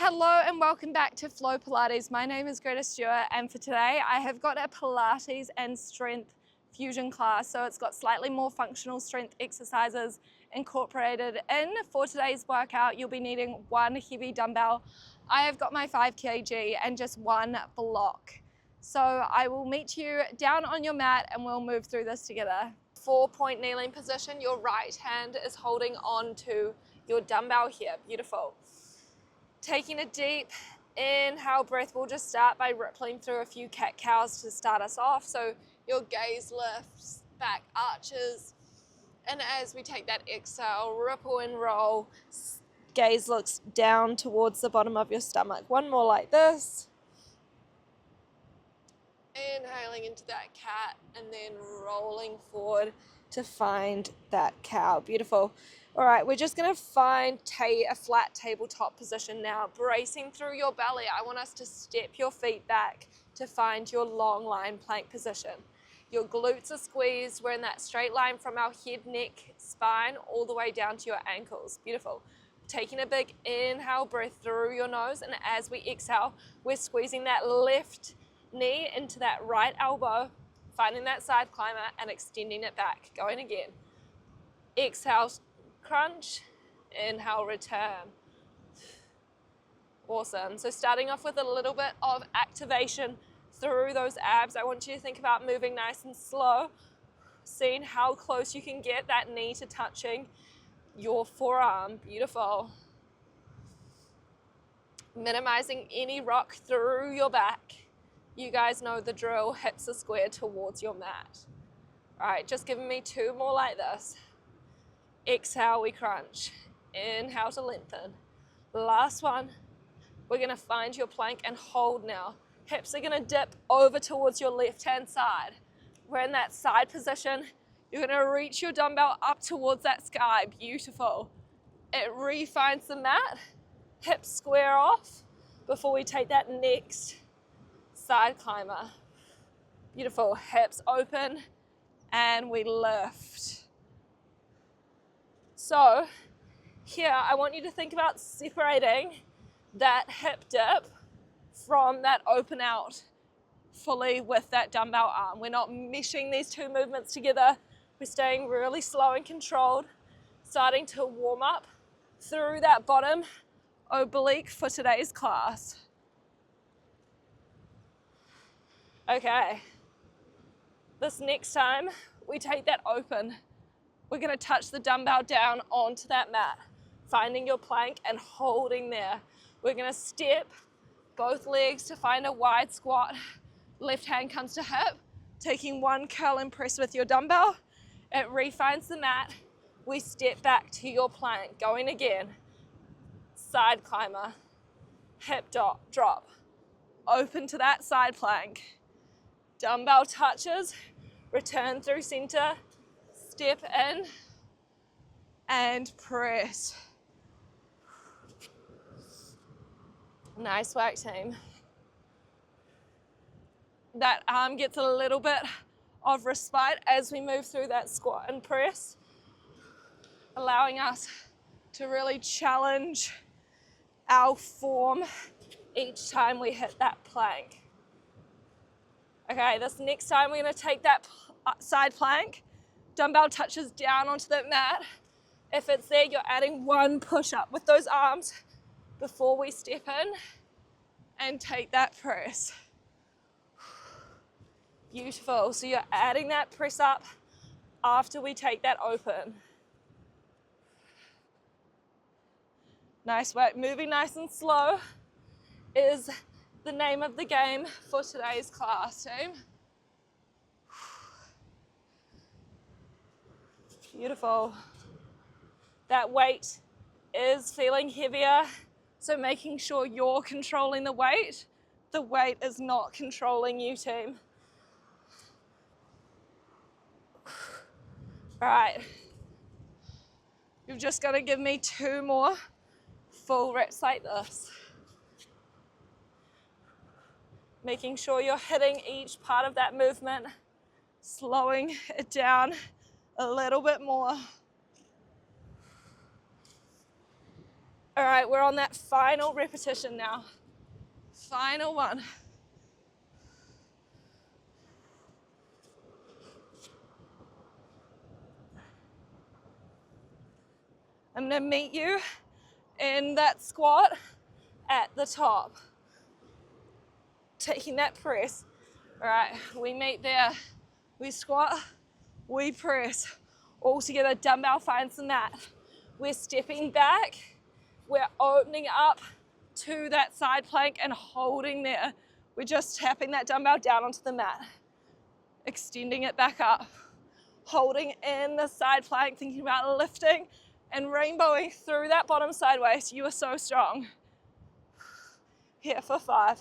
Hello and welcome back to Flow Pilates. My name is Greta Stewart, and for today I have got a Pilates and strength fusion class. So it's got slightly more functional strength exercises incorporated in. For today's workout, you'll be needing one heavy dumbbell. I have got my 5 kg and just one block. So I will meet you down on your mat and we'll move through this together. 4-point kneeling position. Your right hand is holding on to your dumbbell here. Beautiful. Taking a deep inhale breath, we'll just start by rippling through a few cat-cows to start us off. So your gaze lifts, back arches, and as we take that exhale, ripple and roll, gaze looks down towards the bottom of your stomach. One more like this. Inhaling into that cat and then rolling forward to find that cow. Beautiful. All right, we're just going to find a flat tabletop position now, bracing through your belly. I want us to step your feet back to find your long line plank position. Your glutes are squeezed. We're in that straight line from our head, neck, spine, all the way down to your ankles. Beautiful. Taking a big inhale breath through your nose, and as we exhale, we're squeezing that left knee into that right elbow, finding that side climber and extending it back. Going again. Exhale, crunch, inhale, return. Awesome. So starting off with a little bit of activation through those abs. I want you to think about moving nice and slow, seeing how close you can get that knee to touching your forearm. Beautiful. Minimizing any rock through your back. You guys know the drill, hips are squared towards your mat. All right, just giving me 2 more like this. Exhale, we crunch. Inhale to lengthen. Last one. We're going to find your plank and hold now. Hips are going to dip over towards your left-hand side. We're in that side position. You're going to reach your dumbbell up towards that sky. Beautiful. It refines the mat. Hips square off before we take that next side climber. Beautiful. Hips open and we lift. So here I want you to think about separating that hip dip from that open out fully with that dumbbell arm. We're not meshing these 2 movements together. We're staying really slow and controlled, starting to warm up through that bottom oblique for today's class. Okay, this next time we take that open. We're going to touch the dumbbell down onto that mat, finding your plank and holding there. We're going to step both legs to find a wide squat. Left hand comes to hip, taking 1 curl and press with your dumbbell. It refines the mat. We step back to your plank. Going again. Side climber, hip drop. Open to that side plank. Dumbbell touches, return through center. Step in and press. Nice work, team. That arm gets a little bit of respite as we move through that squat and press, allowing us to really challenge our form each time we hit that plank. Okay, this next time we're going to take that side plank. Dumbbell touches down onto that mat. If it's there, you're adding 1 push-up with those arms before we step in and take that press. Beautiful. So you're adding that press up after we take that open. Nice work. Moving nice and slow is the name of the game for today's class, team. Beautiful. That weight is feeling heavier, so making sure you're controlling the weight. The weight is not controlling you, team. All right. You've just got to give me 2 more full reps like this. Making sure you're hitting each part of that movement, slowing it down a little bit more. All right, we're on that final repetition now. Final one. I'm gonna meet you in that squat at the top. Taking that press. All right, we meet there. We squat, we press. All together, dumbbell finds the mat. We're stepping back. We're opening up to that side plank and holding there. We're just tapping that dumbbell down onto the mat. Extending it back up. Holding in the side plank, thinking about lifting and rainbowing through that bottom sideways. You are so strong. Here for 5.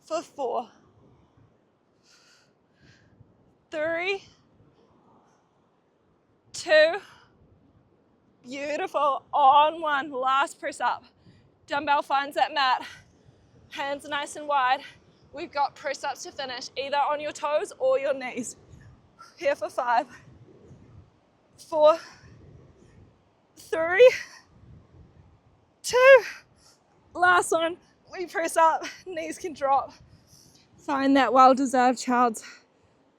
For 4. 3. 2. Beautiful. On 1. Last press up. Dumbbell finds that mat. Hands are nice and wide. We've got press ups to finish, either on your toes or your knees. Here for 5. 4. 3. 2. Last one. We press up. Knees can drop. Find that well-deserved child's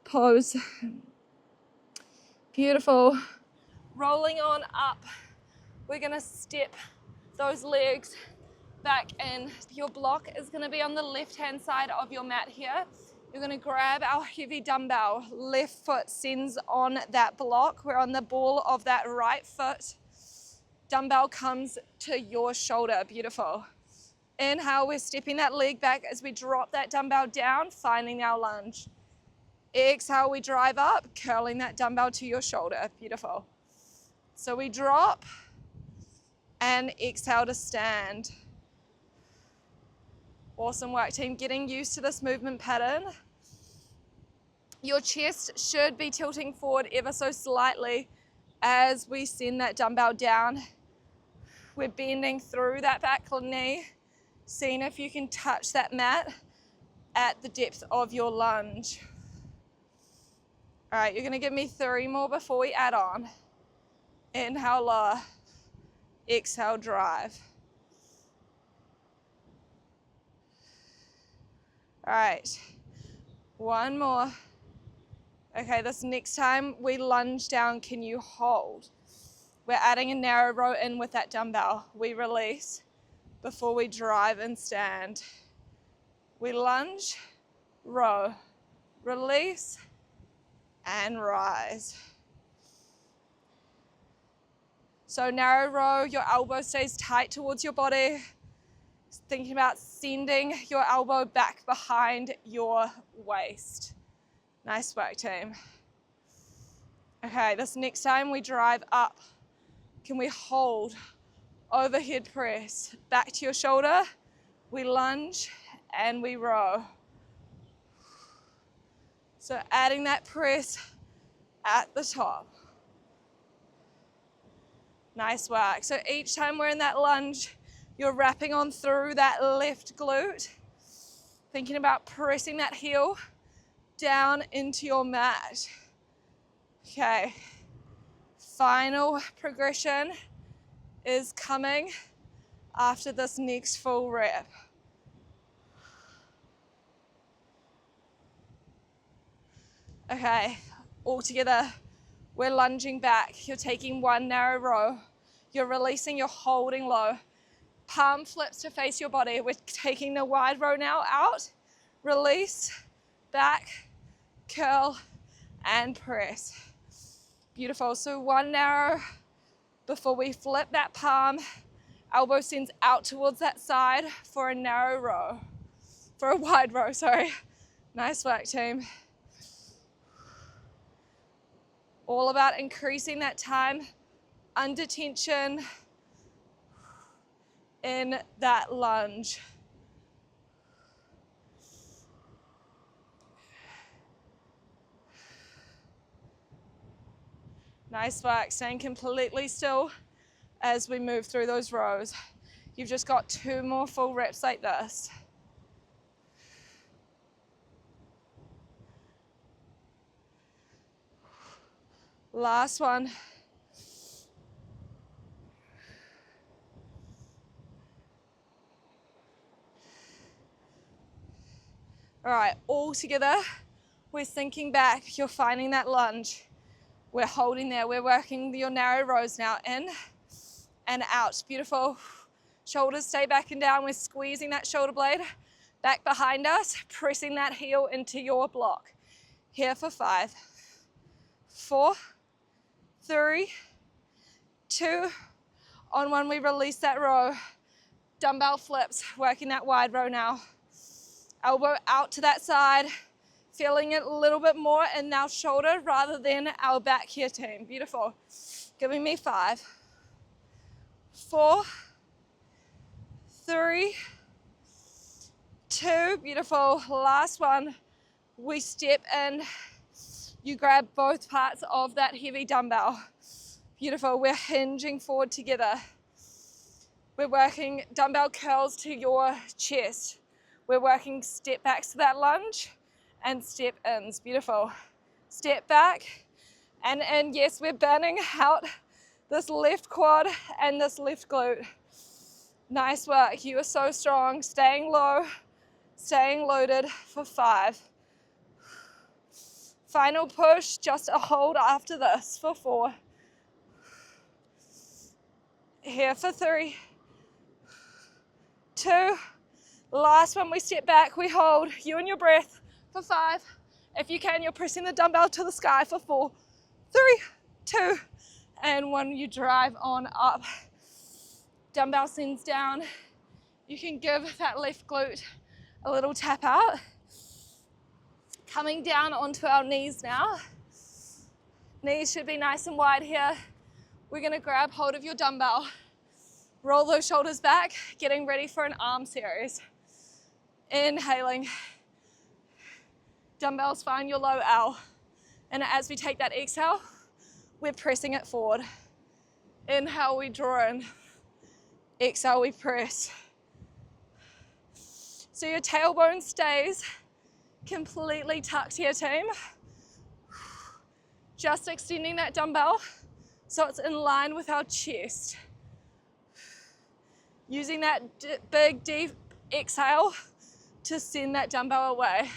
pose. Beautiful. Rolling on up. We're gonna step those legs back in. Your block is gonna be on the left-hand side of your mat here. You're gonna grab our heavy dumbbell. Left foot sends on that block. We're on the ball of that right foot. Dumbbell comes to your shoulder. Beautiful. Inhale, we're stepping that leg back as we drop that dumbbell down, finding our lunge. Exhale, we drive up, curling that dumbbell to your shoulder. Beautiful. So we drop and exhale to stand. Awesome work, team. Getting used to this movement pattern. Your chest should be tilting forward ever so slightly as we send that dumbbell down. We're bending through that back knee, seeing if you can touch that mat at the depth of your lunge. All right, you're gonna give me 3 more before we add on. Inhale, lower. Exhale, drive. All right, 1 more. Okay, this next time we lunge down, can you hold? We're adding a narrow row in with that dumbbell. We release before we drive and stand. We lunge, row, release, and rise. So narrow row, your elbow stays tight towards your body. Thinking about sending your elbow back behind your waist. Nice work, team. Okay, this next time we drive up. Can we hold? Overhead press. Back to your shoulder. We lunge and we row. So adding that press at the top. Nice work. So each time we're in that lunge, you're wrapping on through that left glute. Thinking about pressing that heel down into your mat. Okay. Final progression is coming after this next full rep. Okay, all together, we're lunging back. You're taking 1 narrow row. You're releasing, you're holding low. Palm flips to face your body. We're taking the wide row now out. Release, back, curl, and press. Beautiful. So 1 narrow before we flip that palm. Elbow sends out towards that side for a narrow row. For a wide row, sorry. Nice work, team. All about increasing that time under tension in that lunge. Nice work, staying completely still as we move through those rows. You've just got 2 more full reps like this. Last one. All right, all together, we're sinking back. You're finding that lunge. We're holding there. We're working your narrow rows now. In and out. Beautiful. Shoulders stay back and down. We're squeezing that shoulder blade back behind us, pressing that heel into your block. Here for 5, 4, 3, 2, on 1, we release that row. Dumbbell flips, working that wide row now. Elbow out to that side, feeling it a little bit more in now shoulder rather than our back here, team. Beautiful. Giving me 5, 4, 3, 2, beautiful. Last one, we step in. You grab both parts of that heavy dumbbell. Beautiful, we're hinging forward together. We're working dumbbell curls to your chest. We're working step backs to that lunge and step ins. Beautiful. Step back and in. Yes, we're burning out this left quad and this left glute. Nice work. You are so strong. Staying low, staying loaded for 5. Final push, just a hold after this for 4. Here for 3, 2, last one, we step back, we hold, you and your breath for 5. If you can, you're pressing the dumbbell to the sky for 4, 3, 2, and 1, you drive on up. Dumbbell sends down. You can give that left glute a little tap out. Coming down onto our knees now. Knees should be nice and wide here. We're gonna grab hold of your dumbbell. Roll those shoulders back, getting ready for an arm series. Inhaling. Dumbbells find your low L. And as we take that exhale, we're pressing it forward. Inhale, we draw in. Exhale, we press. So your tailbone stays completely tucked here, team. Just extending that dumbbell so it's in line with our chest. Using that big, deep exhale to send that dumbbell away.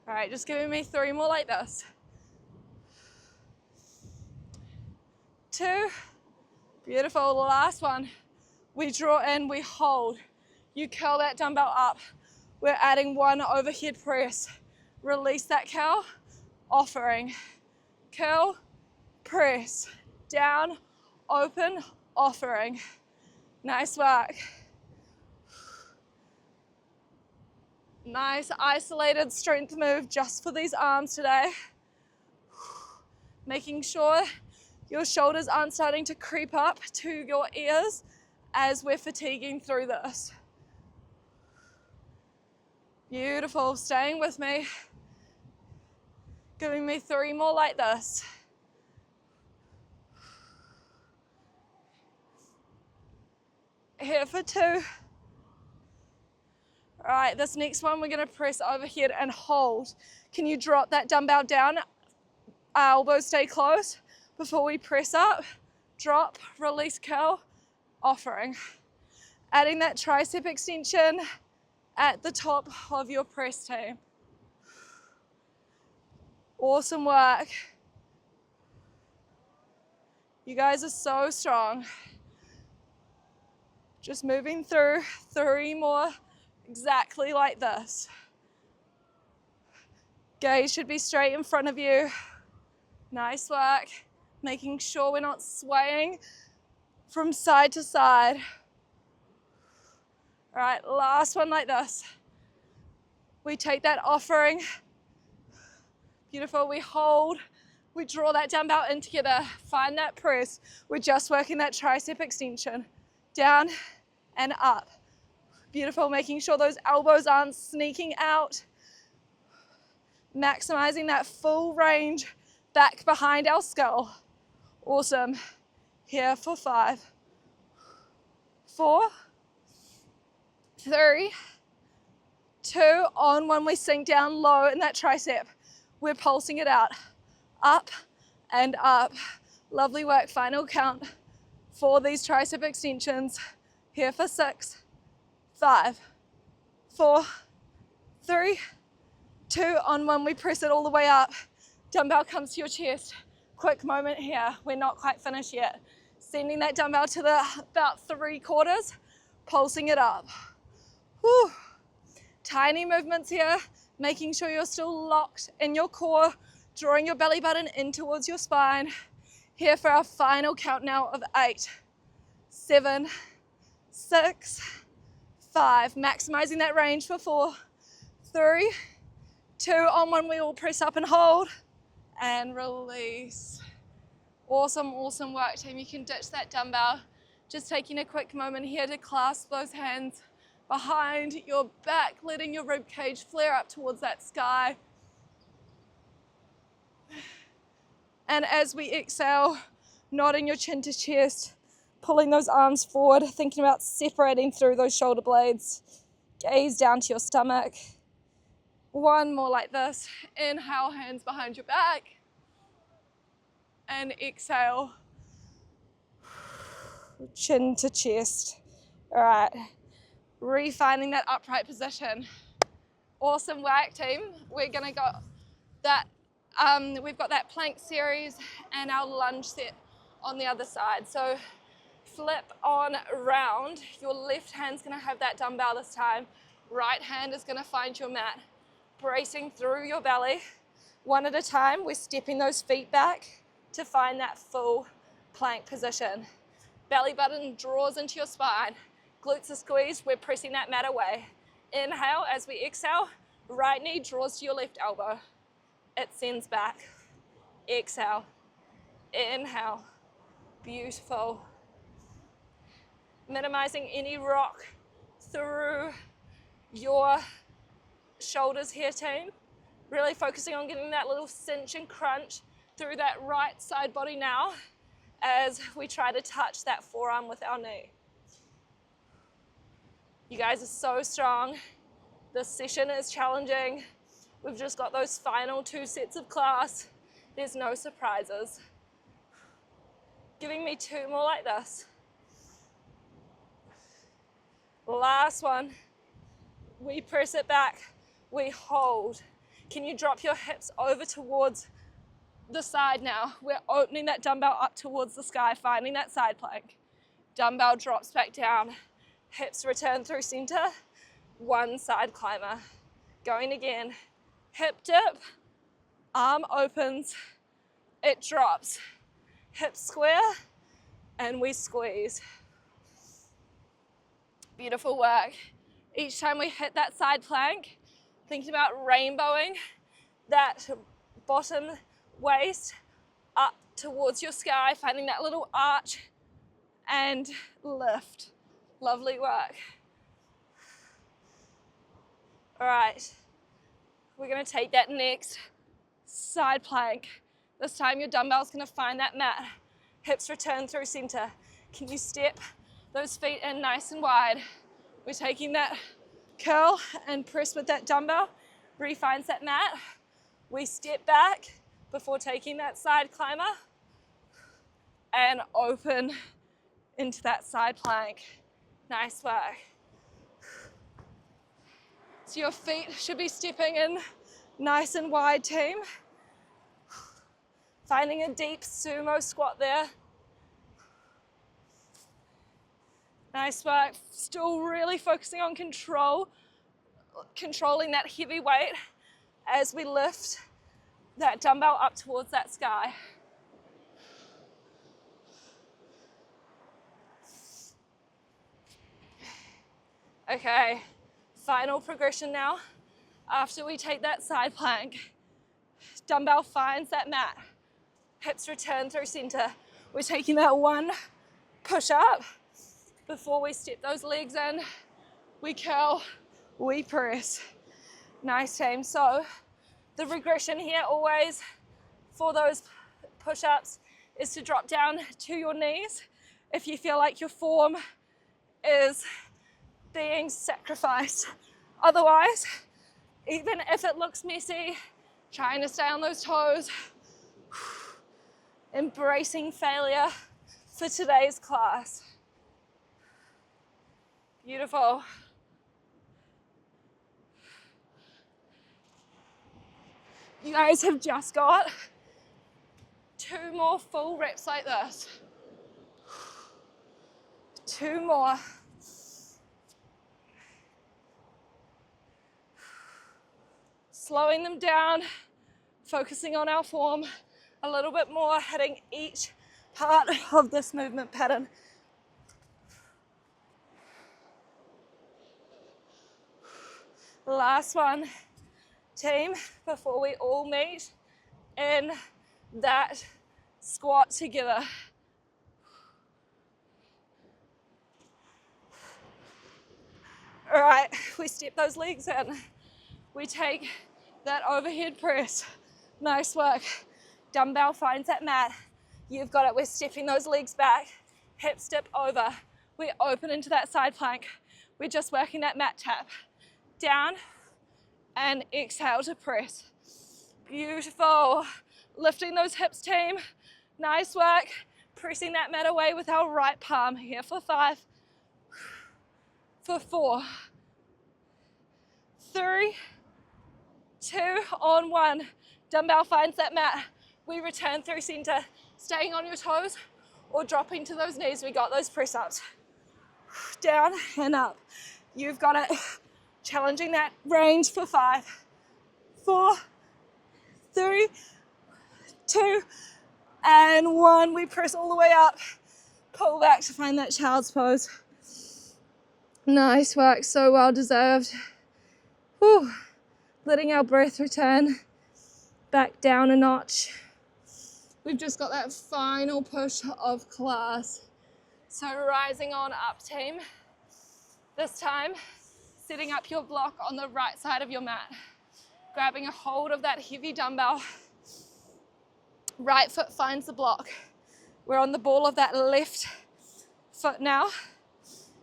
All right, just giving me 3 more like this. 2, beautiful, last one. We draw in, we hold. You curl that dumbbell up. We're adding 1 overhead press. Release that curl, offering. Curl, press, down, open, offering. Nice work. Nice isolated strength move just for these arms today. Making sure your shoulders aren't starting to creep up to your ears as we're fatiguing through this. Beautiful, staying with me. Giving me 3 more like this. Here for 2. All right, this next one, we're gonna press overhead and hold. Can you drop that dumbbell down? Elbows stay close before we press up. Drop, release, curl, offering. Adding that tricep extension at the top of your press, team. Awesome work. You guys are so strong. Just moving through 3 more exactly like this. Gaze should be straight in front of you. Nice work. Making sure we're not swaying from side to side. All right, last one like this. We take that offering. Beautiful, we hold. We draw that dumbbell in together. Find that press. We're just working that tricep extension. Down and up. Beautiful, making sure those elbows aren't sneaking out. Maximizing that full range back behind our skull. Awesome. Here for 5, 4, 3, 2, on 1, we sink down low in that tricep. We're pulsing it out. Up and up. Lovely work, final count for these tricep extensions. Here for 6, 5, 4, 3, 2, on 1, we press it all the way up. Dumbbell comes to your chest. Quick moment here, we're not quite finished yet. Sending that dumbbell to the about 3/4, pulsing it up. Whew. Tiny movements here, making sure you're still locked in your core, drawing your belly button in towards your spine. Here for our final count now of 8, 7, 6, 5. Maximizing that range for 4, 3, 2, on 1, we will press up and hold, and release. Awesome, awesome work, team. You can ditch that dumbbell. Just taking a quick moment here to clasp those hands behind your back, letting your rib cage flare up towards that sky. And as we exhale, nodding your chin to chest, pulling those arms forward, thinking about separating through those shoulder blades. Gaze down to your stomach. 1 more like this. Inhale, hands behind your back. And exhale, chin to chest. All right, refining that upright position. Awesome work, team. We're gonna go that, we've got that plank series and our lunge set on the other side. So flip on around. Your left hand's gonna have that dumbbell this time. Right hand is gonna find your mat. Bracing through your belly. 1 at a time, we're stepping those feet back to find that full plank position. Belly button draws into your spine. Glutes are squeezed, we're pressing that mat away. Inhale, as we exhale, right knee draws to your left elbow. It sends back. Exhale, inhale, beautiful. Minimizing any rock through your shoulders here, team. Really focusing on getting that little cinch and crunch through that right side body now as we try to touch that forearm with our knee. You guys are so strong. This session is challenging. We've just got those final 2 sets of class. There's no surprises. Giving me 2 more like this. Last one. We press it back. We hold. Can you drop your hips over towards the side now? We're opening that dumbbell up towards the sky, finding that side plank. Dumbbell drops back down. Hips return through center. 1 side climber. Going again. Hip dip. Arm opens. It drops. Hips square. And we squeeze. Beautiful work. Each time we hit that side plank, thinking about rainbowing that bottom waist up towards your sky, finding that little arch and lift. Lovely work. All right, we're gonna take that next side plank. This time your dumbbell's gonna find that mat. Hips return through center. Can you step those feet in nice and wide? We're taking that curl and press with that dumbbell, refines that mat. We step back before taking that side climber and open into that side plank. Nice work. So your feet should be stepping in nice and wide, team. Finding a deep sumo squat there. Nice work. Still really focusing on controlling that heavy weight as we lift that dumbbell up towards that sky. Okay, final progression now. After we take that side plank, dumbbell finds that mat. Hips return through center. We're taking that 1 push up. Before we step those legs in, we curl, we press. Nice, team. So the regression here always for those push-ups is to drop down to your knees if you feel like your form is being sacrificed. Otherwise, even if it looks messy, trying to stay on those toes, embracing failure for today's class. Beautiful. You guys have just got 2 more full reps like this. 2 more. Slowing them down, focusing on our form a little bit more, hitting each part of this movement pattern. Last one, team, before we all meet in that squat together. All right, we step those legs in. We take that overhead press. Nice work. Dumbbell finds that mat. You've got it. We're stepping those legs back. Hip step over. We open into that side plank. We're just working that mat tap. Down and exhale to press. Beautiful. Lifting those hips, team. Nice work. Pressing that mat away with our right palm. Here for 5, for 4, 3, 2, on 1. Dumbbell finds that mat. We return through center, staying on your toes or dropping to those knees. We got those press ups. Down and up. You've got it. Challenging that range for 5, 4, 3, 2, and 1. We press all the way up. Pull back to find that child's pose. Nice work, so well deserved. Whew. Letting our breath return back down a notch. We've just got that final push of class. So rising on up, team. This time, setting up your block on the right side of your mat. Grabbing a hold of that heavy dumbbell. Right foot finds the block. We're on the ball of that left foot now.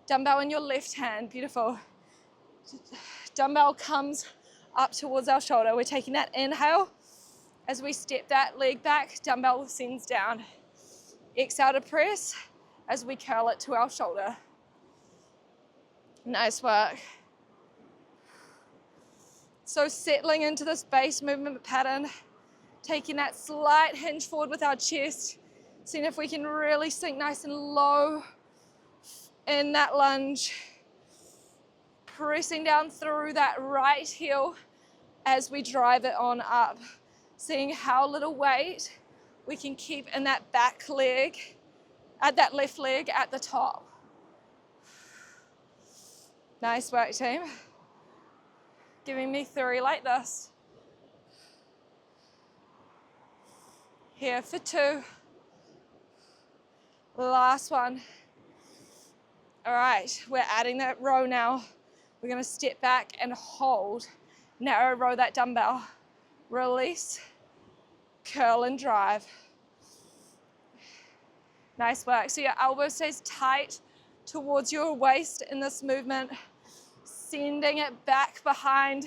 Dumbbell in your left hand, beautiful. Dumbbell comes up towards our shoulder. We're taking that inhale. As we step that leg back, dumbbell sends down. Exhale to press as we curl it to our shoulder. Nice work. So settling into this base movement pattern, taking that slight hinge forward with our chest, seeing if we can really sink nice and low in that lunge. Pressing down through that right heel as we drive it on up. Seeing how little weight we can keep in that back leg, at that left leg at the top. Nice work, team. Giving me 3 like this. Here for 2. Last one. All right, we're adding that row now. We're gonna step back and hold. Narrow row that dumbbell. Release, curl and drive. Nice work. So your elbow stays tight towards your waist in this movement, sending it back behind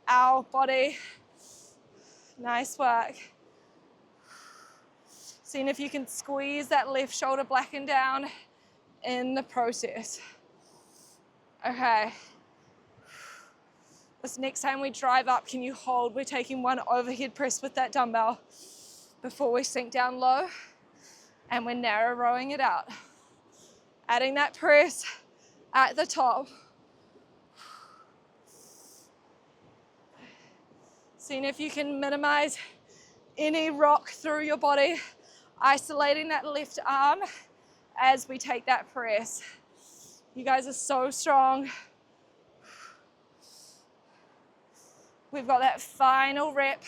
our body. Nice work. Seeing if you can squeeze that left shoulder black and down in the process. Okay. This next time we drive up, can you hold? We're taking 1 overhead press with that dumbbell before we sink down low, and we're narrow rowing it out. Adding that press at the top. Seeing if you can minimize any rock through your body, isolating that left arm as we take that press. You guys are so strong. We've got that final rep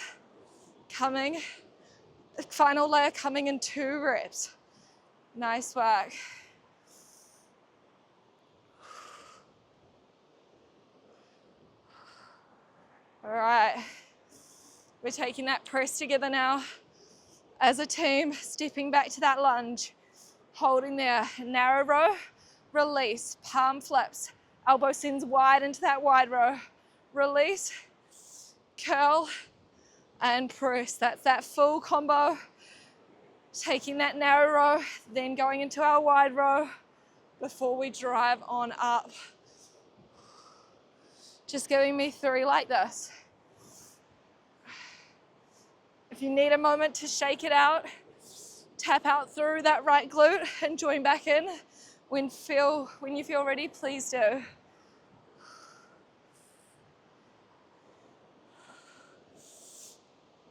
coming, final layer coming in 2 reps. Nice work. All right, we're taking that press together now as a team, stepping back to that lunge, holding there, narrow row, release, palm flips, elbow sends wide into that wide row, release, curl and press. That's that full combo. Taking that narrow row, then going into our wide row before we drive on up. Just giving me 3 like this. If you need a moment to shake it out, tap out through that right glute and join back in. When you feel ready, please do.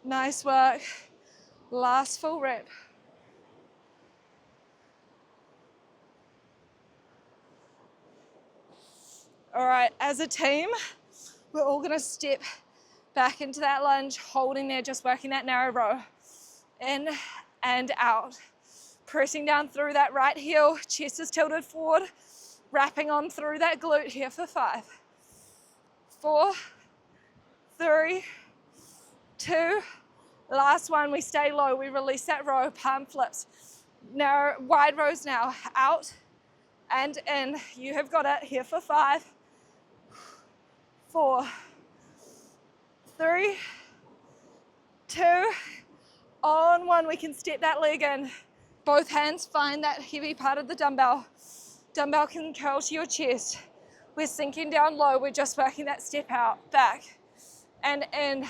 Nice work. Last full rep. All right, as a team, we're all gonna step back into that lunge, holding there, just working that narrow row. In and out. Pressing down through that right heel, chest is tilted forward, wrapping on through that glute here for 5, 4, 3, 2, last one, we stay low, we release that row, palm flips. Narrow, wide rows now, out and in. You have got it here for 5, 4, 3, 2, on 1, we can step that leg in. Both hands find that heavy part of the dumbbell. Dumbbell can curl to your chest. We're sinking down low, we're just working that step out, back and in,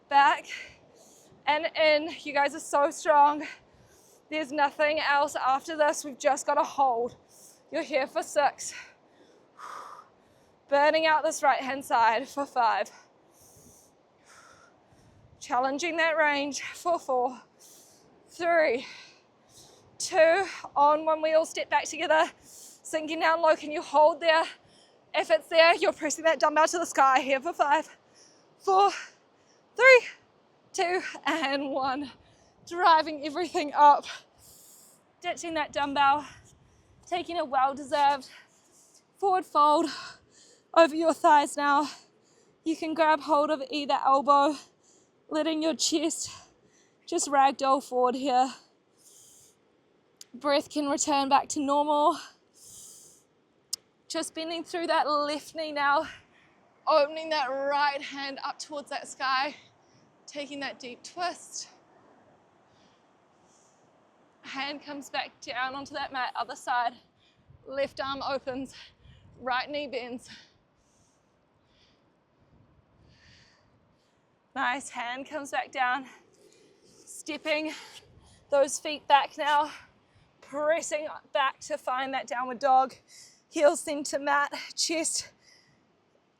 back and in. You guys are so strong. There's nothing else after this, we've just got to hold. You're here for 6. Burning out this right hand side for 5. Challenging that range for 4, 3, 2, on 1, we all step back together, sinking down low. Can you hold there? If it's there, you're pressing that dumbbell to the sky here for 5, 4, 3, 2, and 1. Driving everything up, ditching that dumbbell, taking a well-deserved forward fold over your thighs now. You can grab hold of either elbow, letting your chest just ragdoll forward here. Breath can return back to normal. Just bending through that left knee now, opening that right hand up towards that sky, taking that deep twist. Hand comes back down onto that mat, other side. Left arm opens, right knee bends. Nice, hand comes back down. Stepping those feet back now. Pressing back to find that downward dog. Heels into mat, chest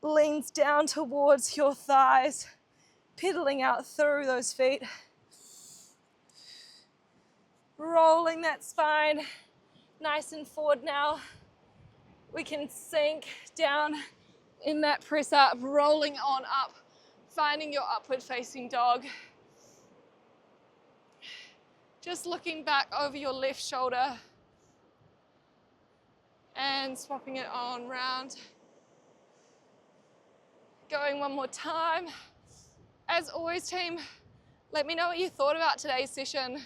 leans down towards your thighs. Pedaling out through those feet. Rolling that spine nice and forward now. We can sink down in that press up, rolling on up, finding your upward facing dog. Just looking back over your left shoulder and swapping it on round. Going one more time. As always, team, let me know what you thought about today's session.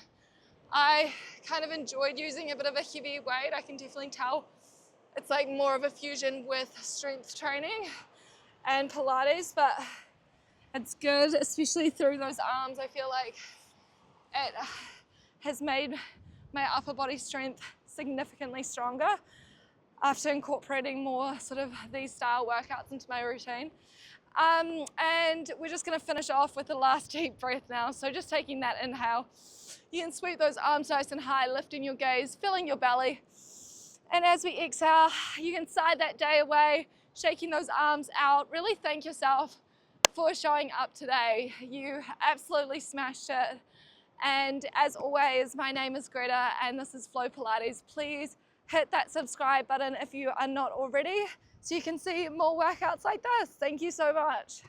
I kind of enjoyed using a bit of a heavy weight. I can definitely tell it's like more of a fusion with strength training and Pilates, but it's good, especially through those arms. I feel like it has made my upper body strength significantly stronger after incorporating more sort of these style workouts into my routine. And we're just going to finish off with the last deep breath now. So just taking that inhale, you can sweep those arms nice and high, lifting your gaze, filling your belly. And as we exhale, you can side that day away, shaking those arms out. Really thank yourself for showing up today. You absolutely smashed it. And as always, my name is Greta and this is Flow Pilates. Please hit that subscribe button if you are not already, so you can see more workouts like this. Thank you so much.